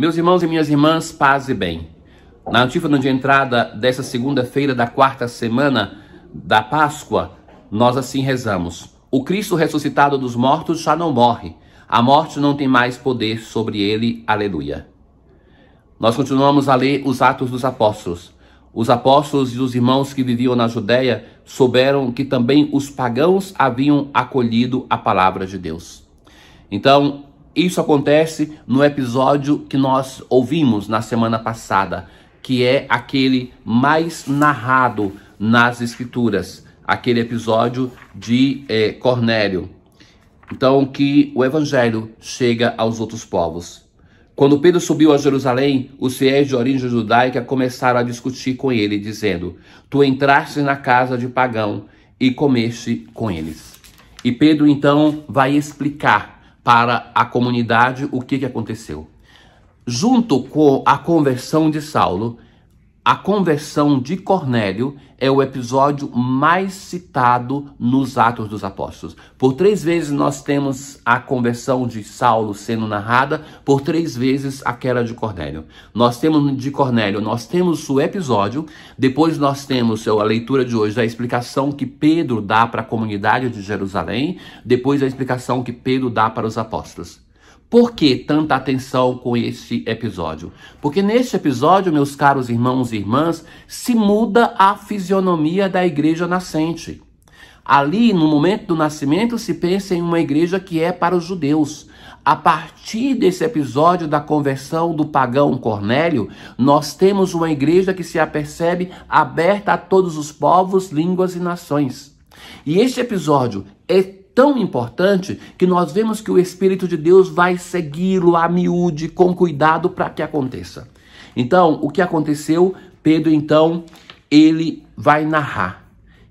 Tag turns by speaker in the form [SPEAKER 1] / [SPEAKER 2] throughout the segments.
[SPEAKER 1] Meus irmãos e minhas irmãs, paz e bem. Na antífona de entrada dessa segunda-feira da quarta semana da Páscoa, nós assim rezamos: o Cristo ressuscitado dos mortos já não morre, a morte não tem mais poder sobre ele, aleluia. Nós continuamos a ler os Atos dos Apóstolos. Os apóstolos e os irmãos que viviam na Judéia souberam que também os pagãos haviam acolhido a palavra de Deus. Então, isso acontece no episódio que nós ouvimos na semana passada, que é aquele mais narrado nas Escrituras, aquele episódio de Cornélio. Então, que o evangelho chega aos outros povos. Quando Pedro subiu a Jerusalém, os fiéis de origem judaica começaram a discutir com ele, dizendo: tu entraste na casa de pagão e comeste com eles. E Pedro então vai explicar para a comunidade o que aconteceu. Junto com a conversão de Saulo, a conversão de Cornélio é o episódio mais citado nos Atos dos Apóstolos. Por 3 vezes nós temos a conversão de Saulo sendo narrada, por 3 vezes aquela de Cornélio. Nós temos de Cornélio, nós temos o episódio, depois nós temos a leitura de hoje, a explicação que Pedro dá para a comunidade de Jerusalém, depois a explicação que Pedro dá para os apóstolos. Por que tanta atenção com este episódio? Porque neste episódio, meus caros irmãos e irmãs, se muda a fisionomia da igreja nascente. Ali, no momento do nascimento, se pensa em uma igreja que é para os judeus. A partir desse episódio da conversão do pagão Cornélio, nós temos uma igreja que se apercebe aberta a todos os povos, línguas e nações. E este episódio é tão importante que nós vemos que o Espírito de Deus vai segui-lo a miúde, com cuidado para que aconteça. Então, o que aconteceu? Pedro, então, ele vai narrar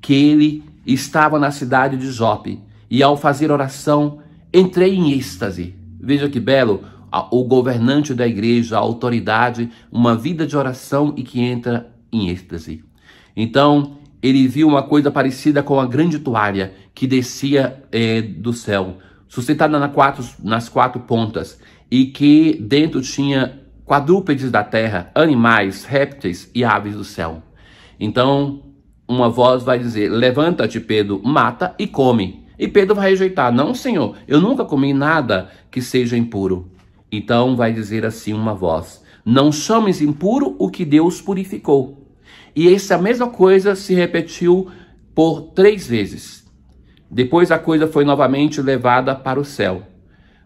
[SPEAKER 1] que ele estava na cidade de Jope e ao fazer oração, entrei em êxtase. Veja que belo, o governante da igreja, a autoridade, uma vida de oração e que entra em êxtase. Então, ele viu uma coisa parecida com a grande toalha que descia do céu, sustentada nas 4 pontas, e que dentro tinha quadrúpedes da terra, animais, répteis e aves do céu. Então, uma voz vai dizer: levanta-te, Pedro, mata e come. E Pedro vai rejeitar: não, Senhor, eu nunca comi nada que seja impuro. Então vai dizer assim uma voz: não chames impuro o que Deus purificou. E essa mesma coisa se repetiu por 3 vezes. Depois a coisa foi novamente levada para o céu.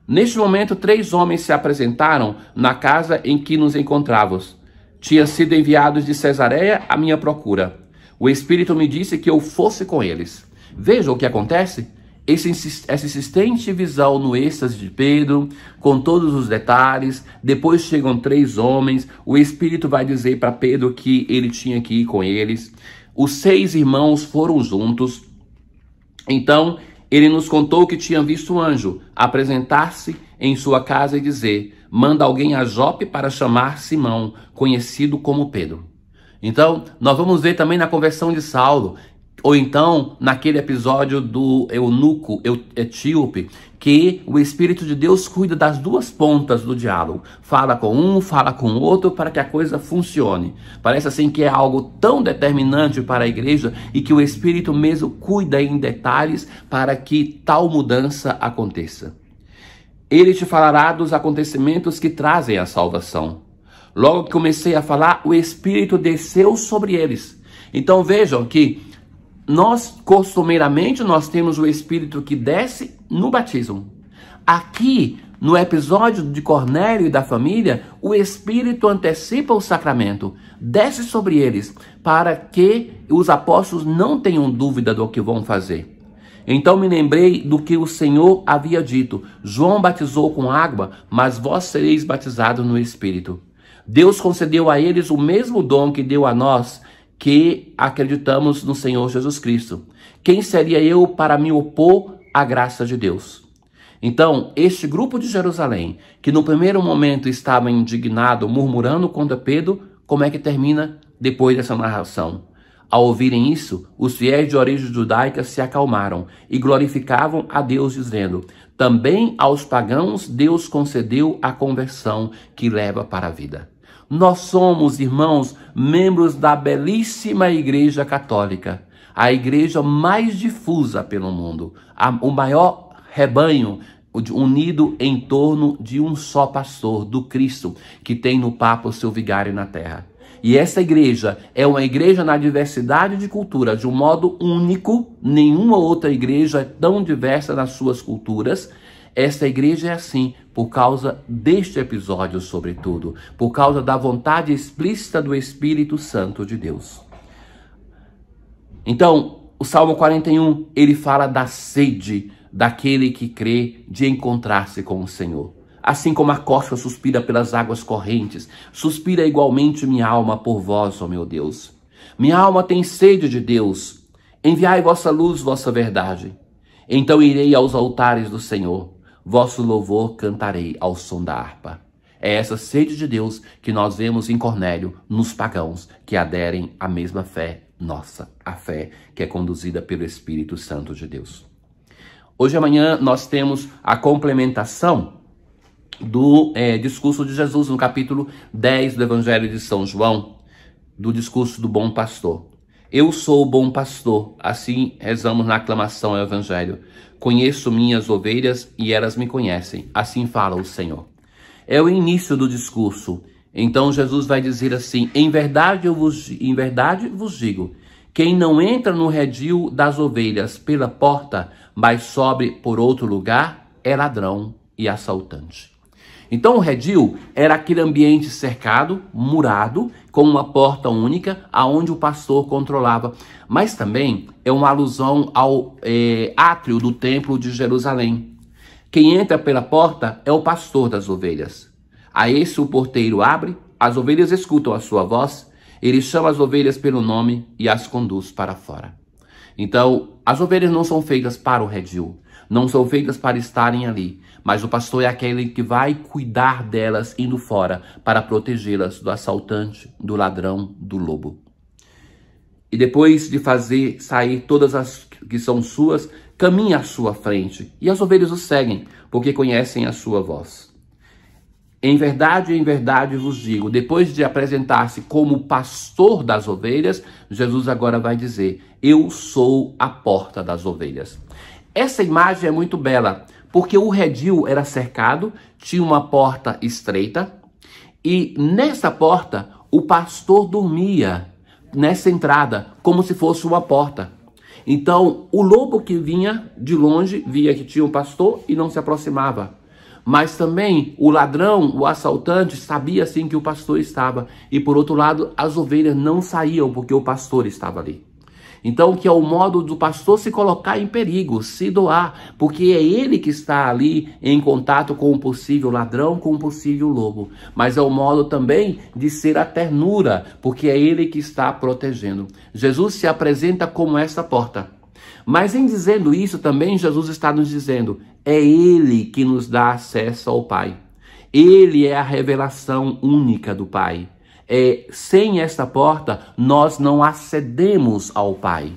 [SPEAKER 1] Neste momento, 3 homens se apresentaram na casa em que nos encontrávamos. Tinham sido enviados de Cesareia à minha procura. O Espírito me disse que eu fosse com eles. Veja o que acontece. Essa insistente visão no êxtase de Pedro, com todos os detalhes. Depois chegam 3 homens. O Espírito vai dizer para Pedro que ele tinha que ir com eles. Os 6 irmãos foram juntos. Então, ele nos contou que tinha visto um anjo apresentar-se em sua casa e dizer: manda alguém a Jope para chamar Simão, conhecido como Pedro. Então, nós vamos ver também na conversão de Saulo, ou então naquele episódio do eunuco etíope, que o Espírito de Deus cuida das 2 pontas do diálogo. Fala com um, fala com o outro para que a coisa funcione. Parece assim que é algo tão determinante para a igreja e que o Espírito mesmo cuida em detalhes para que tal mudança aconteça. Ele te falará dos acontecimentos que trazem a salvação. Logo que comecei a falar, o Espírito desceu sobre eles. Então vejam que costumeiramente, nós temos o Espírito que desce no batismo. Aqui, no episódio de Cornélio e da família, o Espírito antecipa o sacramento, desce sobre eles, para que os apóstolos não tenham dúvida do que vão fazer. Então me lembrei do que o Senhor havia dito: João batizou com água, mas vós sereis batizados no Espírito. Deus concedeu a eles o mesmo dom que deu a nós, que acreditamos no Senhor Jesus Cristo. Quem seria eu para me opor à graça de Deus? Então, este grupo de Jerusalém, que no primeiro momento estava indignado, murmurando contra Pedro, como é que termina depois dessa narração? Ao ouvirem isso, os fiéis de origem judaica se acalmaram e glorificavam a Deus, dizendo: também aos pagãos Deus concedeu a conversão que leva para a vida. Nós somos, irmãos, membros da belíssima Igreja Católica, a igreja mais difusa pelo mundo, o maior rebanho unido em torno de um só pastor, do Cristo, que tem no Papa o seu vigário na terra. E essa igreja é uma igreja na diversidade de cultura, de um modo único. Nenhuma outra igreja é tão diversa nas suas culturas. Essa igreja é assim por causa deste episódio, sobretudo, por causa da vontade explícita do Espírito Santo de Deus. Então, o Salmo 41, ele fala da sede daquele que crê de encontrar-se com o Senhor. Assim como a costa suspira pelas águas correntes, suspira igualmente minha alma por vós, ó meu Deus. Minha alma tem sede de Deus. Enviai vossa luz, vossa verdade. Então irei aos altares do Senhor. Vosso louvor cantarei ao som da harpa. É essa sede de Deus que nós vemos em Cornélio, nos pagãos que aderem à mesma fé nossa, a fé que é conduzida pelo Espírito Santo de Deus. Hoje e amanhã nós temos a complementação do discurso de Jesus no capítulo 10 do Evangelho de São João, do discurso do bom pastor. Eu sou o bom pastor, assim rezamos na aclamação ao Evangelho. Conheço minhas ovelhas e elas me conhecem, assim fala o Senhor. É o início do discurso. Então Jesus vai dizer assim: em verdade vos digo, quem não entra no redil das ovelhas pela porta, mas sobe por outro lugar, é ladrão e assaltante. Então o redil era aquele ambiente cercado, murado, com uma porta única, aonde o pastor controlava. Mas também é uma alusão ao átrio do templo de Jerusalém. Quem entra pela porta é o pastor das ovelhas. A esse o porteiro abre, as ovelhas escutam a sua voz, ele chama as ovelhas pelo nome e as conduz para fora. Então, as ovelhas não são feitas para o redil, não são feitas para estarem ali, mas o pastor é aquele que vai cuidar delas indo fora para protegê-las do assaltante, do ladrão, do lobo. E depois de fazer sair todas as que são suas, caminha à sua frente, e as ovelhas o seguem, porque conhecem a sua voz. Em verdade vos digo, depois de apresentar-se como pastor das ovelhas, Jesus agora vai dizer: eu sou a porta das ovelhas. Essa imagem é muito bela, porque o redil era cercado, tinha uma porta estreita, e nessa porta o pastor dormia, nessa entrada, como se fosse uma porta. Então o lobo que vinha de longe, via que tinha um pastor e não se aproximava. Mas também o ladrão, o assaltante, sabia assim que o pastor estava. E por outro lado, as ovelhas não saíam porque o pastor estava ali. Então, que é o modo do pastor se colocar em perigo, se doar, porque é ele que está ali em contato com um possível ladrão, com um possível lobo. Mas é o modo também de ser a ternura, porque é ele que está protegendo. Jesus se apresenta como essa porta. Mas em dizendo isso também, Jesus está nos dizendo: é ele que nos dá acesso ao Pai. Ele é a revelação única do Pai. Sem esta porta, nós não acedemos ao Pai.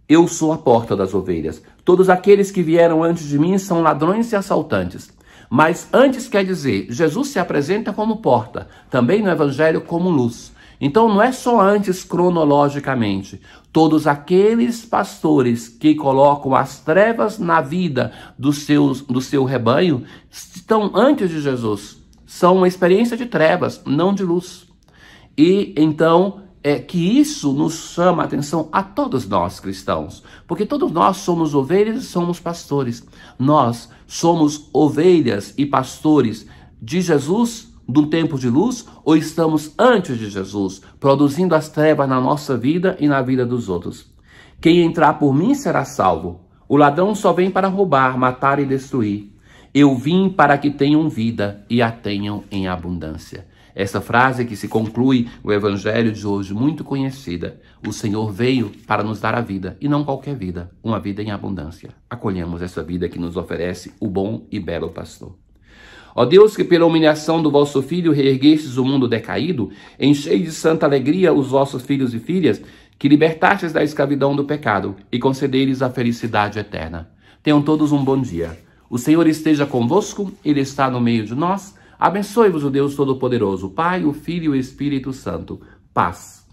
[SPEAKER 1] Eu sou a porta das ovelhas. Todos aqueles que vieram antes de mim são ladrões e assaltantes. Mas antes quer dizer, Jesus se apresenta como porta, também no Evangelho como luz. Então não é só antes cronologicamente. Todos aqueles pastores que colocam as trevas na vida do seu rebanho estão antes de Jesus. São uma experiência de trevas, não de luz. E então é que isso nos chama a atenção a todos nós cristãos. Porque todos nós somos ovelhas e somos pastores. Nós somos ovelhas e pastores de Jesus, do tempo de luz, ou estamos antes de Jesus, produzindo as trevas na nossa vida e na vida dos outros? Quem entrar por mim será salvo. O ladrão só vem para roubar, matar e destruir. Eu vim para que tenham vida e a tenham em abundância. Essa frase que se conclui o Evangelho de hoje, muito conhecida. O Senhor veio para nos dar a vida, e não qualquer vida, uma vida em abundância. Acolhemos essa vida que nos oferece o bom e belo pastor. Ó Deus, que pela humilhação do vosso Filho reerguestes o mundo decaído, enchei de santa alegria os vossos filhos e filhas, que libertastes da escravidão do pecado e concederes a felicidade eterna. Tenham todos um bom dia. O Senhor esteja convosco, Ele está no meio de nós. Abençoe-vos o Deus Todo-Poderoso, o Pai, o Filho e o Espírito Santo. Paz.